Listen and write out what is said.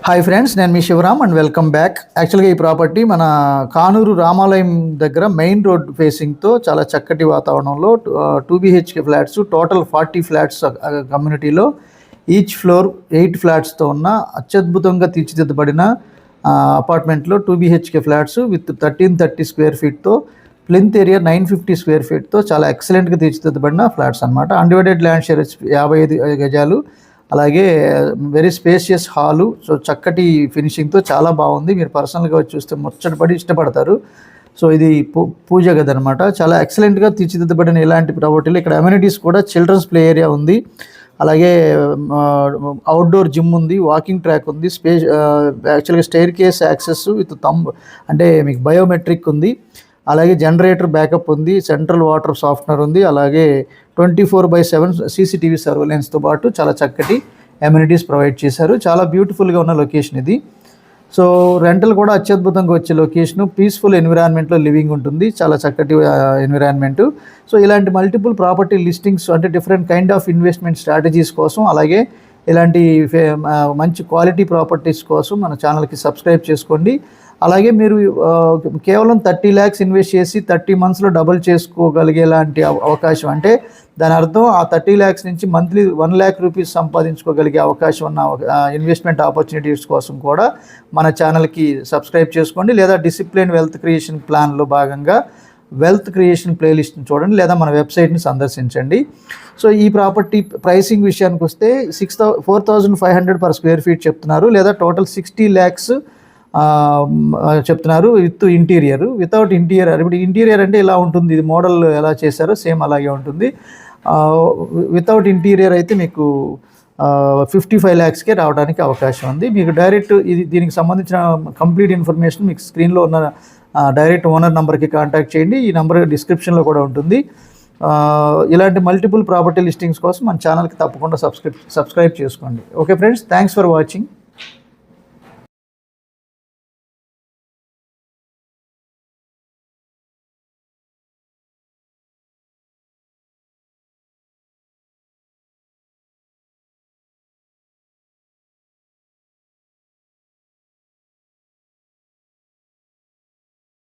Hi friends, నేను మీ Shivaram and welcome back. యాక్చువల్గా ఈ ప్రాపర్టీ మన కానూరు రామాలయం దగ్గర మెయిన్ రోడ్ ఫేసింగ్తో చాలా చక్కటి వాతావరణంలో 2 BHK ఫ్లాట్స్, టోటల్ 40 ఫ్లాట్స్ కమ్యూనిటీలో ఈచ్ ఫ్లోర్ 8 ఫ్లాట్స్తో ఉన్న అత్యద్భుతంగా తీర్చిదిద్దబడిన అపార్ట్మెంట్లో 2 BHK ఫ్లాట్స్ విత్ 1330 స్క్వేర్ ఫీట్తో ప్లింత్ ఏరియా 950 స్క్వేర్ ఫీట్తో చాలా ఎక్సలెంట్గా తీర్చిదిద్దబడిన ఫ్లాట్స్ అనమాట. అన్డివైడెడ్ ల్యాండ్ షేర్ 55 గజాలు, అలాగే వెరీ స్పేషియస్ హాలు, సో చక్కటి ఫినిషింగ్తో చాలా బాగుంది. మీరు పర్సనల్గా వచ్చి చూస్తే ముచ్చటపడి ఇష్టపడతారు. సో ఇది పూజ గది అనమాట. చాలా ఎక్సలెంట్గా తీర్చిదిద్దబడిన ఇలాంటి ప్రాపర్టీలు. ఇక్కడ అమ్యూనిటీస్ కూడా చిల్డ్రన్స్ ప్లే ఏరియా ఉంది, అలాగే అవుట్డోర్ జిమ్ ఉంది, వాకింగ్ ట్రాక్ ఉంది, యాక్చువల్గా స్టైర్ కేస్ యాక్సెస్ విత్ అంటే మీకు బయోమెట్రిక్ ఉంది, అలాగే జనరేటర్ బ్యాకప్ ఉంది, సెంట్రల్ వాటర్ సాఫ్ట్నర్ ఉంది, అలాగే 24/7 CCTV సర్వేలెన్స్తో పాటు చాలా చక్కటి అమ్యూనిటీస్ ప్రొవైడ్ చేశారు. చాలా బ్యూటిఫుల్గా ఉన్న లొకేషన్ ఇది. సో రెంటల్ కూడా అత్యద్భుతంగా వచ్చే లొకేషను, పీస్ఫుల్ ఎన్విరాన్మెంట్లో లివింగ్ ఉంటుంది, చాలా చక్కటి ఎన్విరాన్మెంటు. సో ఇలాంటి మల్టిపుల్ ప్రాపర్టీ లిస్టింగ్స్ అంటే different kind of investment strategies కోసం, అలాగే ఇలాంటి మంచి క్వాలిటీ ప్రాపర్టీస్ కోసం మన ఛానల్కి సబ్స్క్రైబ్ చేసుకోండి. అలాగే మీరు కేవలం 30 lakhs ఇన్వెస్ట్ చేసి 30 monthsలో డబుల్ చేసుకోగలిగేలాంటి అవకాశం, అంటే దాని అర్థం ఆ 30 lakhs నుంచి మంత్లీ 1 lakh రూపీస్ సంపాదించుకోగలిగే అవకాశం ఉన్న ఇన్వెస్ట్మెంట్ ఆపర్చునిటీస్ కోసం కూడా మన ఛానల్కి సబ్స్క్రైబ్ చేసుకోండి. లేదా డిసిప్లిన్ వెల్త్ క్రియేషన్ ప్లాన్లో భాగంగా వెల్త్ క్రియేషన్ ప్లేలిస్ట్ని చూడండి, లేదా మన వెబ్సైట్ని సందర్శించండి. సో ఈ ప్రాపర్టీ ప్రైసింగ్ విషయానికి వస్తే 4,500 per square feet చెప్తున్నారు, లేదా టోటల్ 60 lakhs చెప్తున్నారు విత్ ఇంటీరియర్. వితౌట్ ఇంటీరియర్, ఇప్పుడు ఇంటీరియర్ అంటే ఇలా ఉంటుంది, ఇది మోడల్ ఎలా చేశారో సేమ్ అలాగే ఉంటుంది. వితౌట్ ఇంటీరియర్ అయితే మీకు 55 lakhsకే రావడానికి అవకాశం ఉంది. మీకు డైరెక్ట్ దీనికి సంబంధించిన కంప్లీట్ ఇన్ఫర్మేషన్ మీకు స్క్రీన్లో ఉన్న డైరెక్ట్ ఓనర్ నెంబర్కి కాంటాక్ట్ చేయండి. ఈ నెంబర్ డిస్క్రిప్షన్లో కూడా ఉంటుంది. ఇలాంటి మల్టిపుల్ ప్రాపర్టీ లిస్టింగ్స్ కోసం మన ఛానల్కి తప్పకుండా సబ్స్క్రైబ్ చేసుకోండి. Okay friends, thanks for watching.